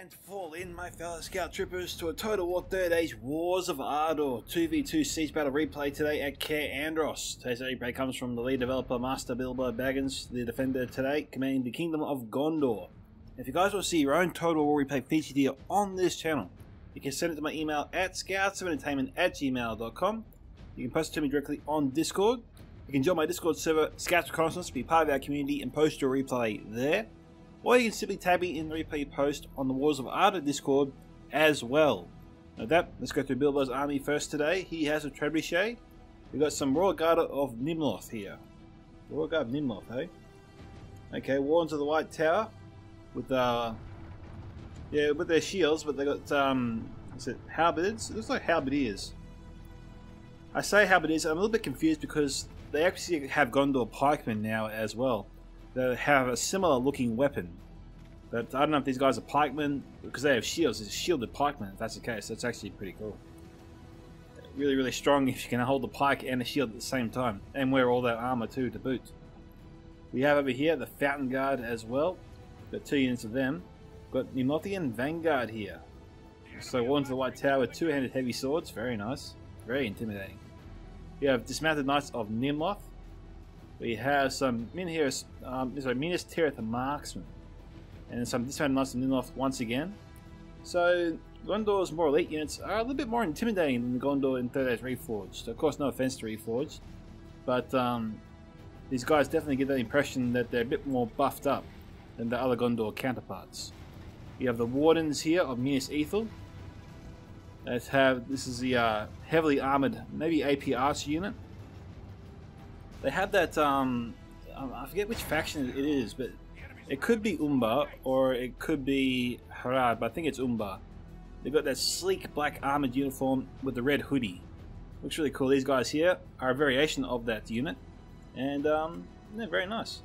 And fall in, my fellow scout troopers, to a Total War Third Age Wars of Arda 2v2 siege battle replay today at Cair Andros. Today's replay comes from the lead developer Master Bilbo Baggins, the defender today, commanding the Kingdom of Gondor. If you guys want to see your own Total War replay featured here on this channel, you can send it to my email at scoutsomentertainment@gmail.com. You can post it to me directly on Discord. You can join my Discord server, Scouts Reconnaissance, be part of our community and post your replay there. Or you can simply tab me in the replay post on the Wars of Arda Discord as well. Now let's go through Bilbo's army first today. He has a trebuchet. We've got some Royal Guard of Nimloth here. Royal Guard of Nimloth, hey? Okay, Wardens of the White Tower with with their shields, but they got is it halberds? It looks like halberdiers. I say halberdiers, I'm a little bit confused because they actually have Gondor pikemen now as well. They have a similar looking weapon, but I don't know if these guys are pikemen because they have shields. It's a shielded pikeman. If that's the case, that's actually pretty cool. Really, really strong if you can hold the pike and the shield at the same time, and wear all that armor too to boot. We have over here the Fountain Guard as well. Got 2 units of them. Got Nimlothian Vanguard here. So one to the White Tower with 2-handed heavy swords. Very nice, very intimidating. We have Dismounted Knights of Nimloth. We have some Minas Tirith Marksmen, and some Dismounted Knights of Nimloth once again. So Gondor's more elite units are a little bit more intimidating than the Gondor in Third Age Reforged. Of course, no offense to Reforged, but these guys definitely give that impression that they're a bit more buffed up than the other Gondor counterparts. You have the Wardens here of Minas Ithil. This is the heavily armored, maybe AP Archer unit. They have that, I forget which faction it is, but it could be Umbar or it could be Harad, but I think it's Umbar. They've got that sleek black armored uniform with the red hoodie. Looks really cool. These guys here are a variation of that unit, and they're very nice.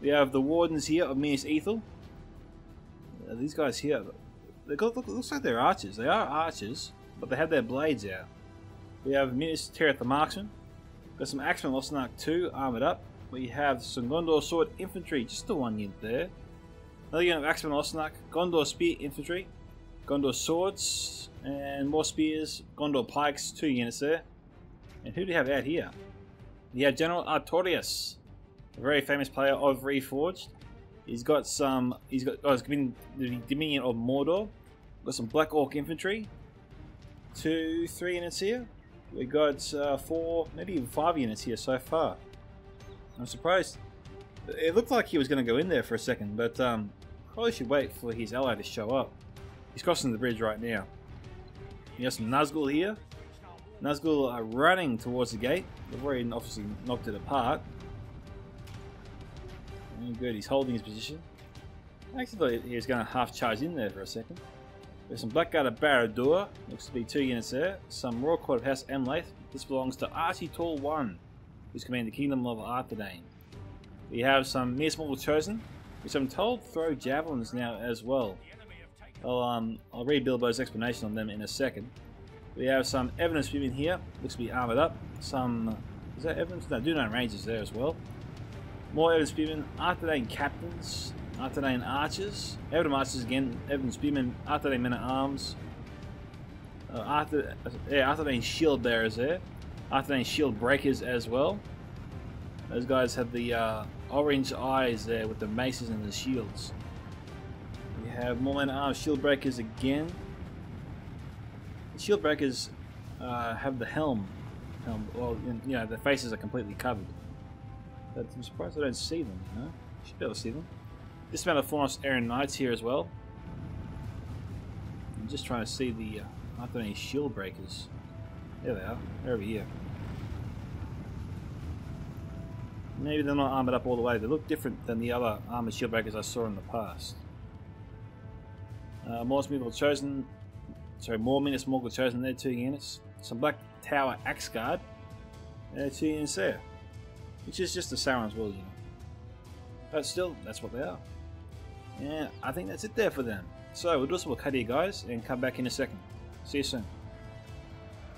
We have the Wardens here of Minas Ithil. These guys here, looks like they're archers. They are archers, but they have their blades out. We have Minas Tirith the Marksman. Got some Axemen Losnark 2 armoured up. We have some Gondor Sword Infantry, just the 1 unit there. Another unit of Axemen Losnark, Gondor Spear Infantry, Gondor Swords, and more Spears, Gondor Pikes, 2 units there. And who do we have out here? We have General Artorias, a very famous player of Reforged. He's got he's been the Dominion of Mordor. Got some Black Orc Infantry, 3 units here. We got 4, maybe even 5 units here so far. I'm surprised. It looked like he was going to go in there for a second, but probably should wait for his ally to show up. He's crossing the bridge right now. You got some Nazgul here. Nazgul are running towards the gate. They've already obviously knocked it apart. And good, he's holding his position. I actually thought he was going to half charge in there for a second. There's some Blackguard of Barad-dûr, looks to be 2 units there. Some Royal Court of House Emlaith. This belongs to Archie Tall 1, who's commanding the Kingdom of Artherdain. We have some Minas Morgul Chosen, which I'm told throw javelins now as well. I'll read Bilbo's explanation on them in a second. We have some Evidence Spearmen here, looks to be armoured up. Some, is that Evidence? No, Dunedain Rangers there as well. More Evidence Spearmen, Artherdain Captains, Artherdain Archers, Evidence Archers again, Evidence Spearmen, Artherdain Men-at-Arms, Artherdain Shield Bearers there, Artherdain Shield Breakers as well. Those guys have the orange eyes there with the maces and the shields. We have more Men-at-Arms Shield Breakers again. The Shield Breakers have the helm. Well, you know, their faces are completely covered. But I'm surprised I don't see them, you know? Should be able to see them. Dismounted Fornos Aaron Knights here as well. I'm just trying to see the Artherdain Shield Breakers. There they are. They're over here. Maybe they're not armoured up all the way. They look different than the other armoured shield breakers I saw in the past. More Minas Chosen. Sorry, more Minas Morgul Chosen. They're 2 units. Some Black Tower Axe Guard. They're 2 units there. Which is just the Sauron's Will unit. But still, that's what they are. Yeah, I think that's it there for them. So we'll do some cut here, guys, and come back in a second. See you soon.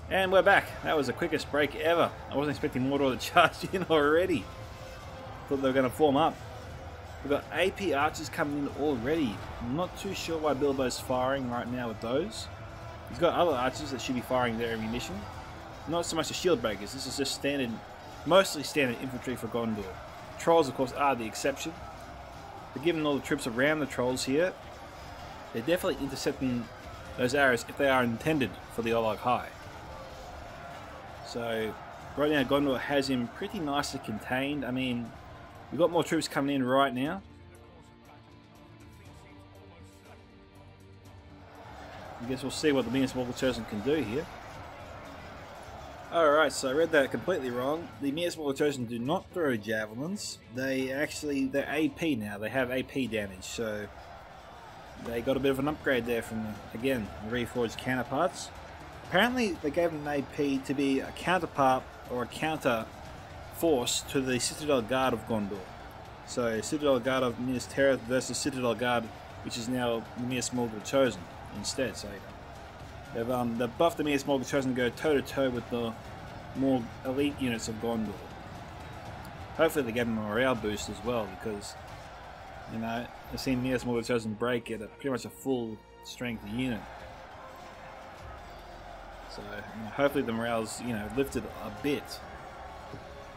And we're back. That was the quickest break ever. I wasn't expecting Mordor to charge in already. Thought they were going to form up. We've got AP archers coming in already. I'm not too sure why Bilbo's firing right now with those. He's got other archers that should be firing their ammunition. Not so much the shield breakers. This is just standard, mostly standard infantry for Gondor. Trolls, of course, are the exception. But given all the troops around the trolls here, they're definitely intercepting those arrows if they are intended for the Olog High. So right now Gondor has him pretty nicely contained. I mean, we've got more troops coming in right now. I guess we'll see what the Minas Morgul Chosen can do here. Alright, so I read that completely wrong. The Minas Morgul Chosen do not throw javelins. They're AP now. They have AP damage, so they got a bit of an upgrade there from, again, the Reforged counterparts. Apparently they gave them an AP to be a counterpart or a counter force to the Citadel Guard of Gondor. So Citadel Guard of Minas Tirith versus Citadel Guard, which is now the Minas Morgul Chosen instead. So they've buffed the Minas Morgul Chosen to go toe-to-toe with the more elite units of Gondor. Hopefully they gave them a morale boost as well, because, you know, I've seen Minas Morgul Chosen break at pretty much a full strength unit. So, you know, hopefully the morale's, you know, lifted a bit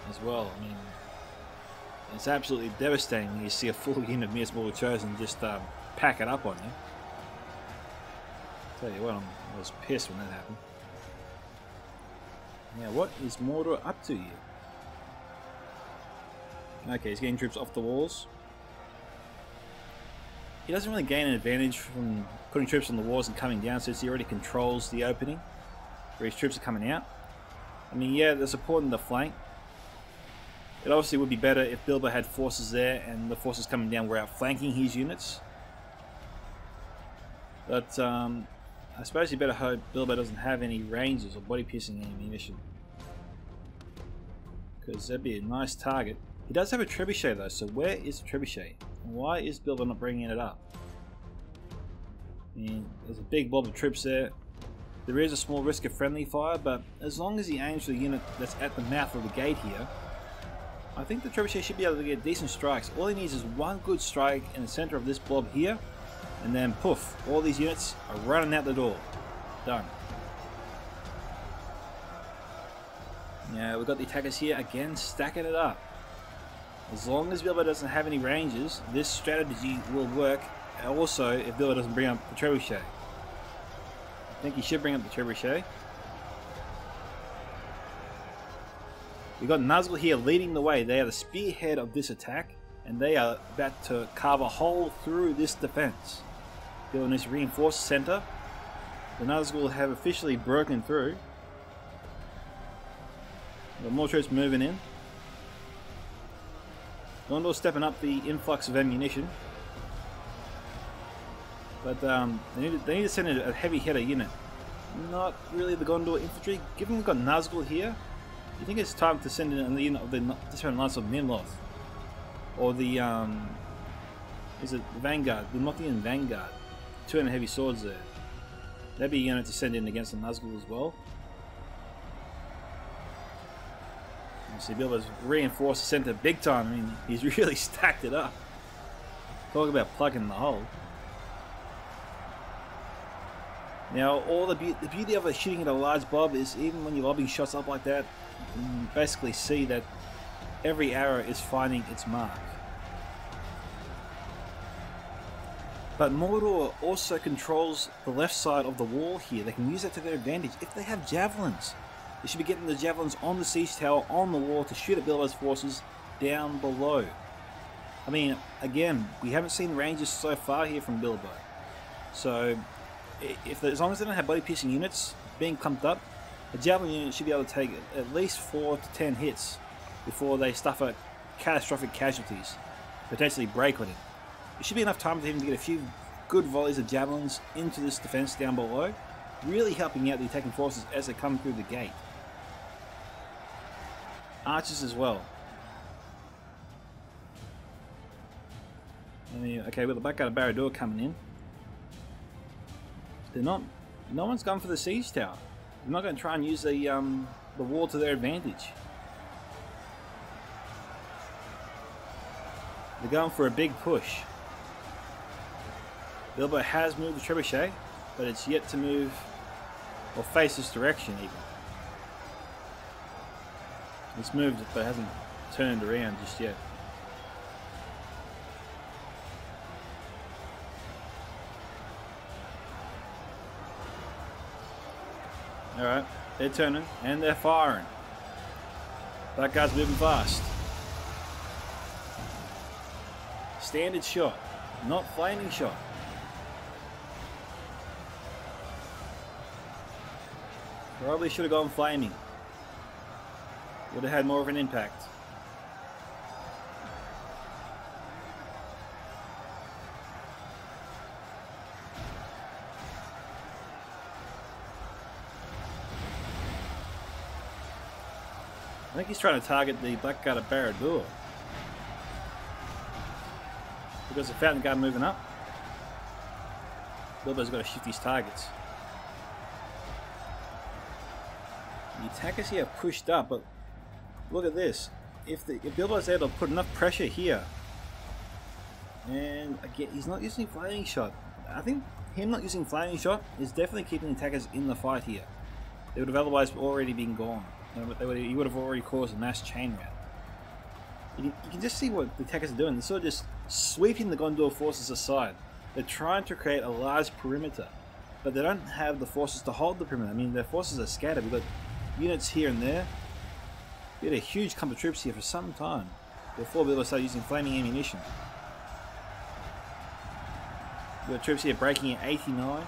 as well. I mean, it's absolutely devastating when you see a full unit of Minas Morgul Chosen just pack it up on you. Tell you what, I was pissed when that happened. Now, what is Mordor up to here? Okay, he's getting troops off the walls. He doesn't really gain an advantage from putting troops on the walls and coming down, since he already controls the opening where his troops are coming out. I mean, yeah, they're supporting the flank. It obviously would be better if Bilbo had forces there and the forces coming down were outflanking his units. But I suppose you better hope Bilbo doesn't have any ranges or body piercing ammunition, because that'd be a nice target. He does have a trebuchet though, so where is the trebuchet? And why is Bilbo not bringing it up? I mean, there's a big blob of troops there. There is a small risk of friendly fire, but as long as he aims for the unit that's at the mouth of the gate here, I think the trebuchet should be able to get decent strikes. All he needs is one good strike in the center of this blob here, and then poof, all these units are running out the door. Done. Now we've got the attackers here again, stacking it up. As long as Bilbo doesn't have any ranges, this strategy will work. Also, if Bilbo doesn't bring up the trebuchet. I think he should bring up the trebuchet. We've got Nazgul here leading the way. They are the spearhead of this attack, and they are about to carve a hole through this defense. Building this reinforced center. The Nazgul have officially broken through. Got more troops moving in. Gondor stepping up the influx of ammunition. But they need to send in a heavy hitter unit. Not really the Gondor infantry. Given we've got Nazgul here, do you think it's time to send in a unit of the Disparate Knights of Nimloth? Or the, is it the Vanguard? The Nothian Vanguard. 200 heavy swords there. That'd be a unit to send in against the Nazgul as well. You see Bilbo's reinforced the center big time. I mean, he's really stacked it up. Talk about plugging the hole. Now, all the beauty of shooting at a large blob is even when you're lobbing shots up like that, you can basically see that every arrow is finding its mark. But Mordor also controls the left side of the wall here. They can use that to their advantage if they have javelins. They should be getting the javelins on the siege tower, on the wall, to shoot at Bilbo's forces down below. I mean, again, we haven't seen ranges so far here from Bilbo. So, as long as they don't have body-piercing units being clumped up, a javelin unit should be able to take at least 4 to 10 hits before they suffer catastrophic casualties, potentially break on it. It should be enough time for him to get a few good volleys of javelins into this defense down below, really helping out the attacking forces as they come through the gate. Archers as well. I mean, okay, with the Blackguard of Barad-dûr coming in, no one's gone for the siege tower. They're not going to try and use the wall to their advantage. They're going for a big push. Bilbo has moved the trebuchet, but it's yet to move or face this direction even. It's moved, but it hasn't turned around just yet. Alright, they're turning and they're firing. That guy's moving fast. Standard shot, not flaming shot. Probably should have gone flaming. Would have had more of an impact. I think he's trying to target the Blackguard Barad-dûr. Because the Fountain Guard moving up, Bilbo's got to shift his targets. The attackers here are pushed up, but look at this. If Bilbo's able to put enough pressure here, and again, he's not using flaming shot. I think him not using flaming shot is definitely keeping the attackers in the fight here. They would have otherwise already been gone. He would have already caused a mass chain rout. You can just see what the attackers are doing. They're sort of just sweeping the Gondor forces aside. They're trying to create a large perimeter, but they don't have the forces to hold the perimeter. I mean, their forces are scattered. We've got units here and there. We had a huge clump of troops here for some time before Bilbo started using flaming ammunition. We've got troops here breaking at 89.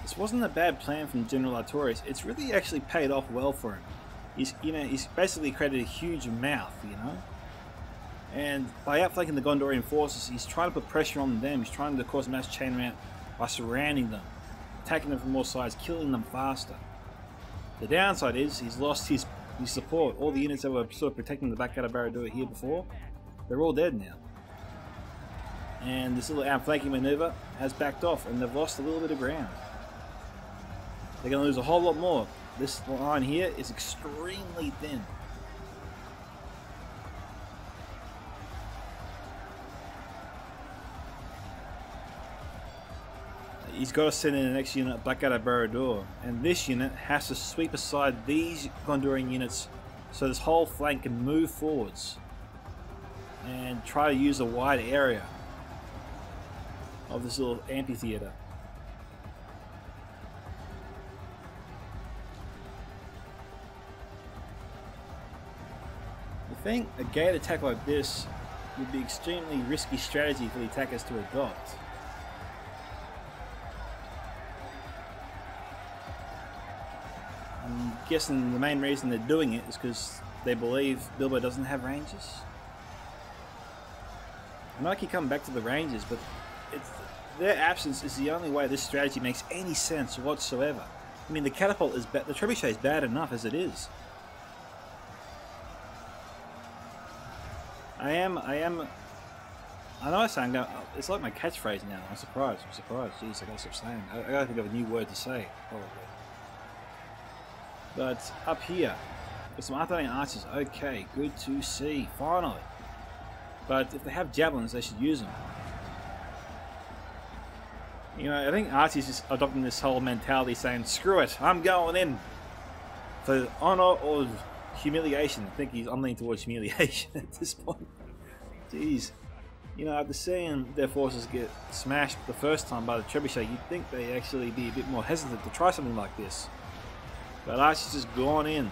This wasn't a bad plan from General Artorias. It's really actually paid off well for him. He's basically created a huge mouth, and by outflanking the Gondorian forces, he's trying to put pressure on them. He's trying to cause a mass chain rout by surrounding them, attacking them from all sides, killing them faster. The downside is he's lost his support. All the units that were sort of protecting the Blackguard Barad-dûr here before, they're all dead now. And this little outflanking maneuver has backed off, and they've lost a little bit of ground. They're going to lose a whole lot more. This line here is extremely thin. He's got to send in the next unit, Blackguard Barad-dûr, and this unit has to sweep aside these Gondorian units so this whole flank can move forwards and try to use a wide area of this little amphitheater. I think a gate attack like this would be extremely risky strategy for the attackers to adopt. I'm guessing the main reason they're doing it is because they believe Bilbo doesn't have ranges. I might keep coming back to the ranges, but their absence is the only way this strategy makes any sense whatsoever. I mean, the catapult is bad, the trebuchet is bad enough as it is. I know I say it's like my catchphrase now. I'm surprised. Jeez, I gotta stop saying it. I gotta think of a new word to say, probably. But up here, with some Artherdain archers, okay, good to see, finally. But if they have javelins, they should use them. I think Archie's just adopting this whole mentality saying, screw it, I'm going in. For honor or humiliation. I think I'm leaning towards humiliation at this point. Jeez. After seeing their forces get smashed the first time by the trebuchet, you'd think they'd actually be a bit more hesitant to try something like this. But Archie's just gone in.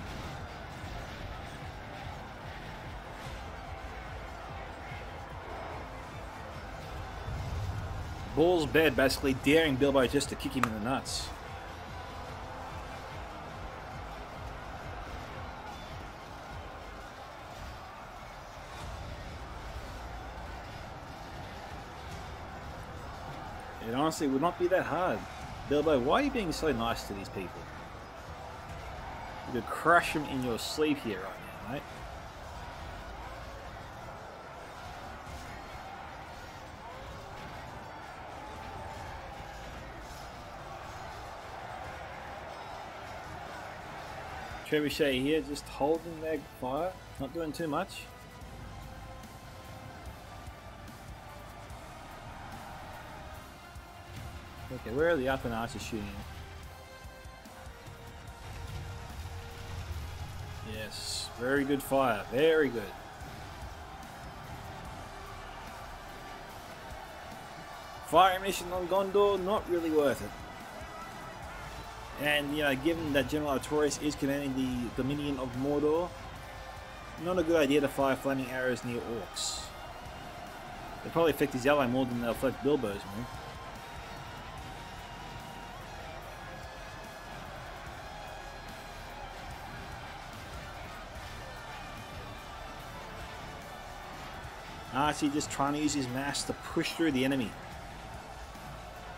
Bull's bed, basically daring Bilbo just to kick him in the nuts. It honestly would not be that hard. Bilbo, why are you being so nice to these people? You could crush them in your sleep here right now, mate. Trebuchet here, just holding their fire, not doing too much. Okay, where are the up and archers shooting? Yes, very good fire, very good. Fire mission on Gondor, not really worth it. And, you know, given that General Artorias is commanding the Dominion of Mordor, not a good idea to fire flaming arrows near orcs. They'll probably affect his ally more than they'll affect Bilbo's move. Archie just trying to use his mass to push through the enemy.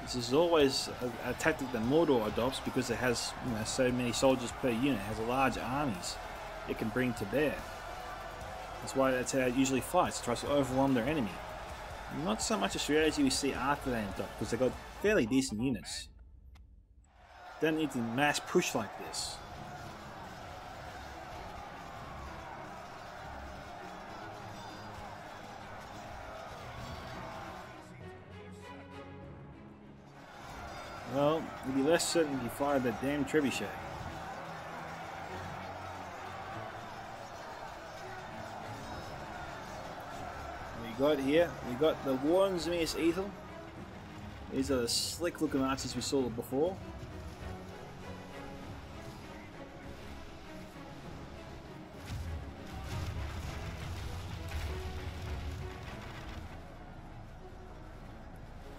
This is always a tactic that Mordor adopts because it has, you know, so many soldiers per unit. It has large armies it can bring to bear. That's how it usually fights. It tries to overwhelm their enemy. Not so much a strategy we see Artherdain adopt because they've got fairly decent units. They don't need to mass push like this. Well, it'd be less certain if you fired that damn trebuchet. We got the Warren Zemius Ethel. These are the slick looking archers we saw before.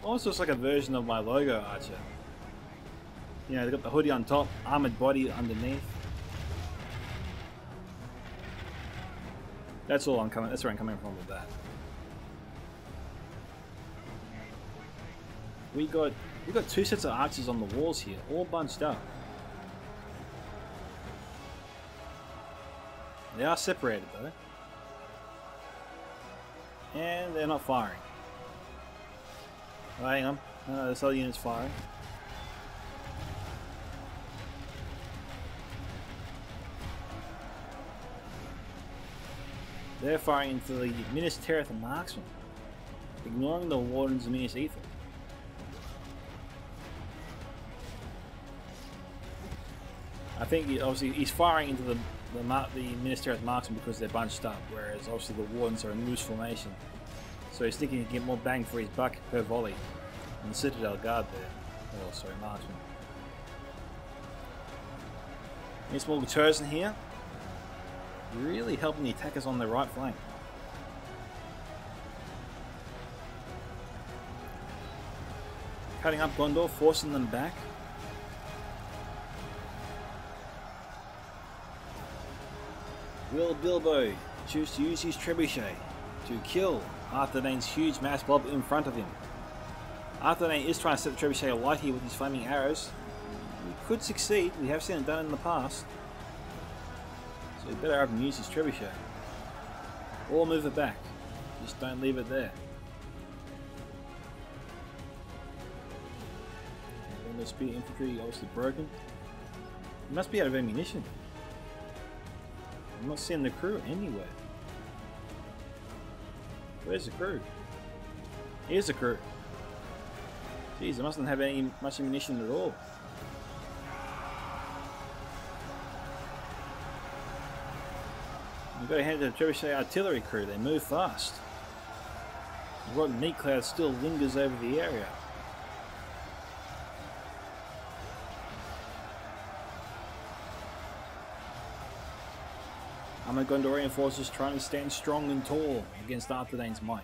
Almost looks like a version of my logo archer. You know, they've got the hoodie on top, armored body underneath. That's where I'm coming from with that. We got two sets of archers on the walls here, all bunched up. They are separated though. And they're not firing. Oh, hang on. No, this other unit's firing. They're firing into the Minas Tirith marksman, ignoring the Wardens of Minas Ethel. I think obviously he's firing into the Minas Tirith marksman because they're bunched up, whereas obviously the Wardens are in loose formation. So he's thinking he can get more bang for his buck per volley. And the Citadel guard there. Oh, sorry, marksman. This small Chosen here. Really helping the attackers on the right flank. Cutting up Gondor, forcing them back. Will Bilbo choose to use his trebuchet to kill Artherdain's huge mass blob in front of him? Artherdain is trying to set the trebuchet alight here with his flaming arrows. He could succeed, we have seen it done in the past. So you better have him use his trebuchet. Or move it back. Just don't leave it there. And the spear infantry obviously broken. He must be out of ammunition. I'm not seeing the crew anywhere. Where's the crew? Here's the crew. Jeez, they mustn't have much ammunition at all. You've got to hand to the Trebuchet artillery crew, they move fast. The rotten meat cloud still lingers over the area. Armored Gondorian forces trying to stand strong and tall against Artherdain's might.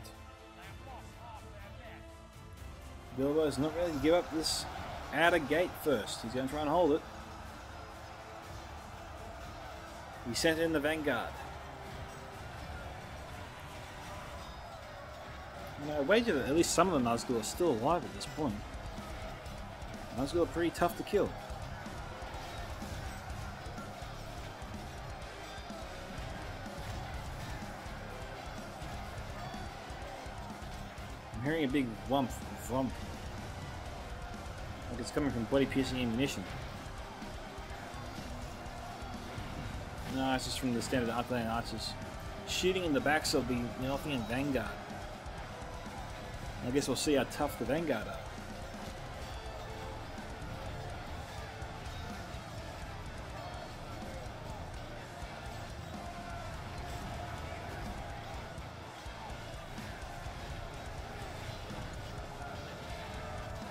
Bilbo's not ready to give up this outer gate first. He's going to try and hold it. He sent in the vanguard. I wager that at least some of the Nazgul are still alive at this point. Nazgul are pretty tough to kill. I'm hearing a big whump, like it's coming from body piercing ammunition. No, it's just from the standard Artherdain archers. Shooting in the backs of the Melfian Vanguard. I guess we'll see how tough the Vanguard are.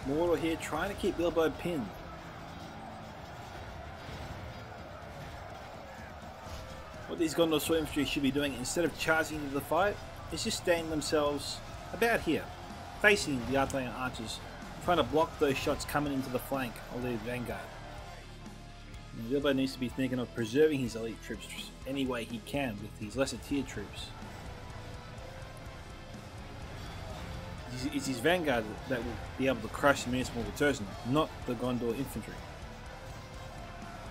Mordor here trying to keep Bilbo pinned. What these Gondor sword infantry should be doing instead of charging into the fight is just staying themselves about here, facing the Artherdain archers, trying to block those shots coming into the flank of the Vanguard. And Bilbo needs to be thinking of preserving his elite troops any way he can with his lesser tier troops. It's his Vanguard that will be able to crush the municipal Artherdain, not the Gondor infantry.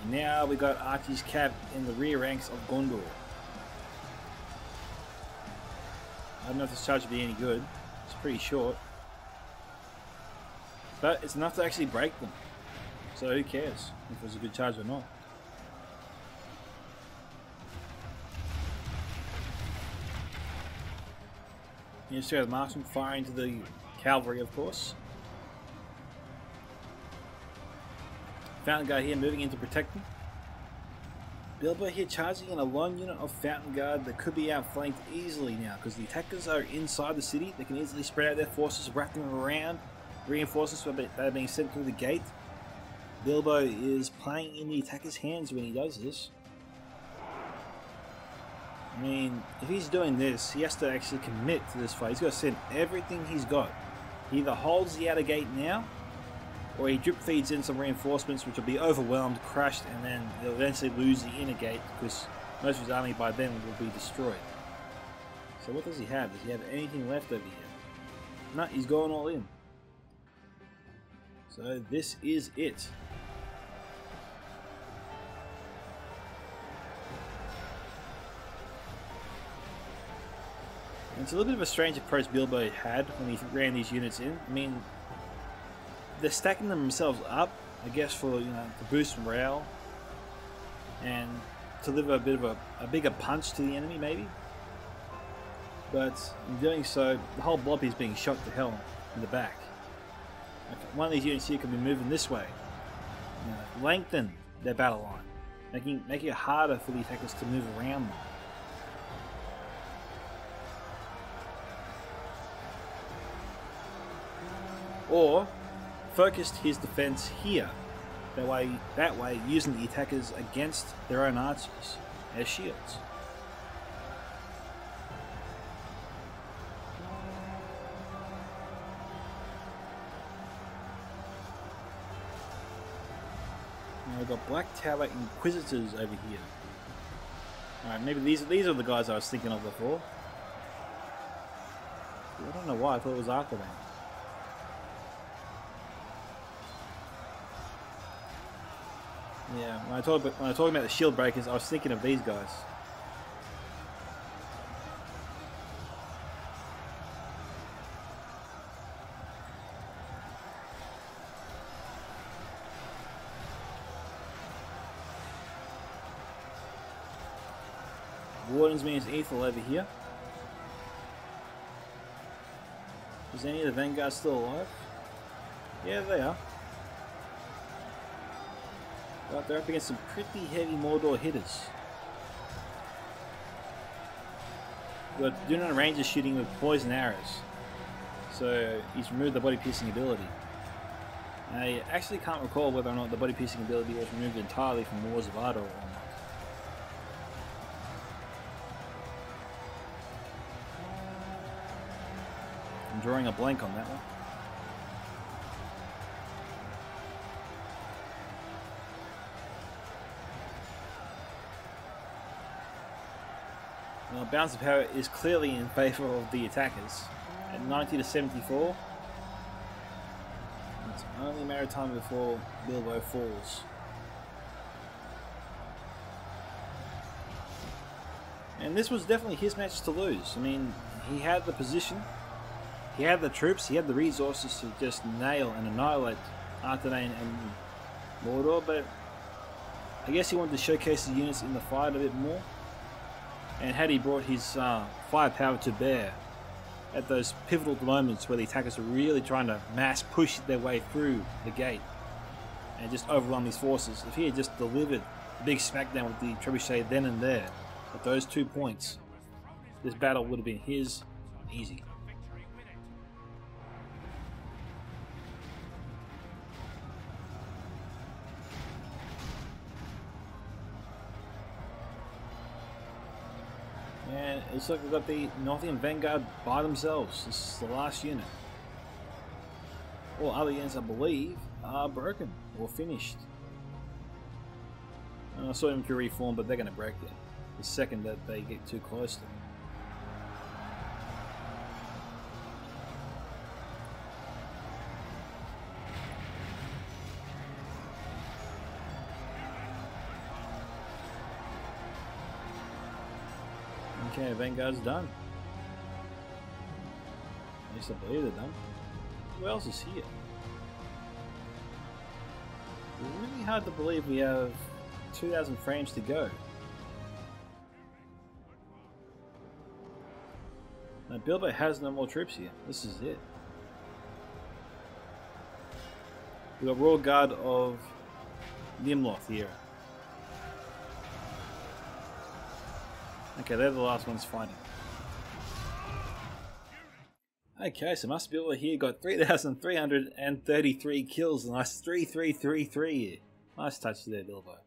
And now we got archers capped in the rear ranks of Gondor. I don't know if this charge will be any good. It's pretty short. But it's enough to actually break them. So who cares if it was a good charge or not. You just have the marksman firing into the cavalry, of course. Fountain Guard here moving in to protect them. Bilbo here charging in a lone unit of Fountain Guard that could be outflanked easily now because the attackers are inside the city. They can easily spread out their forces, wrap them around reinforcements that are being sent through the gate. Bilbo is playing in the attacker's hands when he does this. I mean, if he's doing this, he has to actually commit to this fight. He's got to send everything he's got. He either holds the outer gate now, or he drip feeds in some reinforcements which will be overwhelmed, crushed, and then they'll eventually lose the inner gate because most of his army by then will be destroyed. So what does he have? Does he have anything left over here? No, he's going all in. So this is it. And it's a little bit of a strange approach Bilbo had when he ran these units in. I mean, they're stacking themselves up, I guess, for to boost morale and to deliver a bit of a bigger punch to the enemy, maybe. But in doing so, the whole blob is being shot to hell in the back. One of these units here can be moving this way, lengthen their battle line, making it harder for the attackers to move around them. Or focused his defense here, that way using the attackers against their own archers as shields. Now we've got Black Tower Inquisitors over here. Alright, maybe these are the guys I was thinking of before. I don't know why I thought it was Artherdain. Yeah, when I talk about the shield breakers, I was thinking of these guys. Wardens means Ethel over here. Is any of the Vanguard still alive? Yeah, they are. But they're up against some pretty heavy Mordor hitters. We've got Dunan Ranger shooting with poison arrows. So he's removed the body piercing ability. I actually can't recall whether or not the body piercing ability was removed entirely from Wars of Arda or not. I'm drawing a blank on that one. Well, balance of power is clearly in favour of the attackers. At 90 to 74. It's only a matter of time before Bilbo falls. And this was definitely his match to lose. I mean, he had the position, he had the troops, he had the resources to just nail and annihilate Artherdain and Mordor, but I guess he wanted to showcase his units in the fight a bit more. And had he brought his firepower to bear at those pivotal moments where the attackers are really trying to mass push their way through the gate and just overwhelm these forces, if he had just delivered a big smackdown with the trebuchet then and there at those 2 points, this battle would have been his easy. And it looks like we've got the Northern Vanguard by themselves. This is the last unit. All other units, I believe, are broken or finished. And I saw them to reform, but they're going to break it the second that they get too close to them. Okay, Vanguard's done. At least I believe they're done. Who else is here? Really hard to believe we have 2,000 frames to go. Now Bilbo has no more troops here. This is it. We've got Royal Guard of Nimloth here. Okay, they're the last ones fighting. Okay, so must be over here got 3,333 kills. Nice 3,333 here. Nice touch there, Bilbo.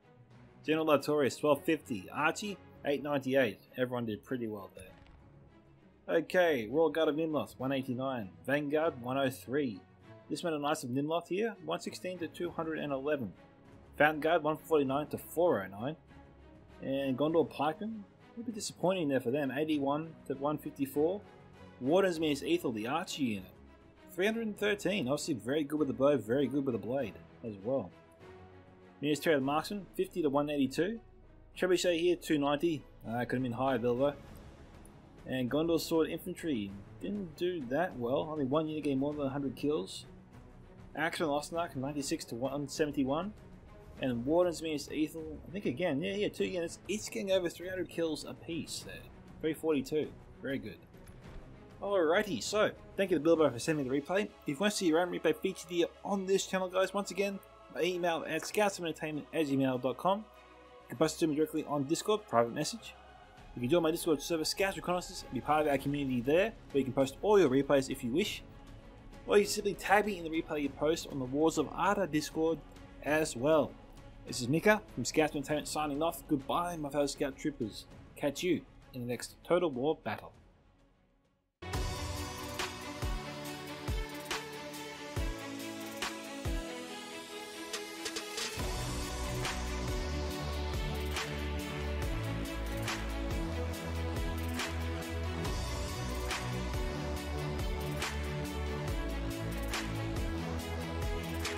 General Artorias 1250. Archie 898. Everyone did pretty well there. Okay, Royal Guard of Nimloth 189. Vanguard 103. This meant a Knights of Nimloth here 116 to 211. Fountain Guard 149 to 409. And Gondor Pikemen. A bit disappointing there for them, 81 to 154. Warden's Minas Ethel, the Archer unit, 313. Obviously very good with the bow, very good with the blade as well. Minas Tirith Marksman, 50 to 182. Trebuchet here, 290. Could have been higher, Bilbo. And Gondor Sword Infantry didn't do that well. Only one unit getting more than 100 kills. Axeman Ostenark, 96 to 171. And Warden's Minas Ethel, I think again, yeah, 2 units, each getting over 300 kills apiece there. 342, very good. Alrighty, so, thank you to Bilbo for sending me the replay. If you want to see your own replay featured here on this channel, guys, once again, my email at scoutsentertainment@gmail.com. You can post it to me directly on Discord, private message. You can join my Discord server, Scouts Reconnaissance, and be part of our community there, where you can post all your replays if you wish. Or you can simply tag me in the replay you post on the Wars of Arda Discord as well. This is Micka from Scouts Entertainment signing off. Goodbye, my fellow Scout Troopers. Catch you in the next Total War battle.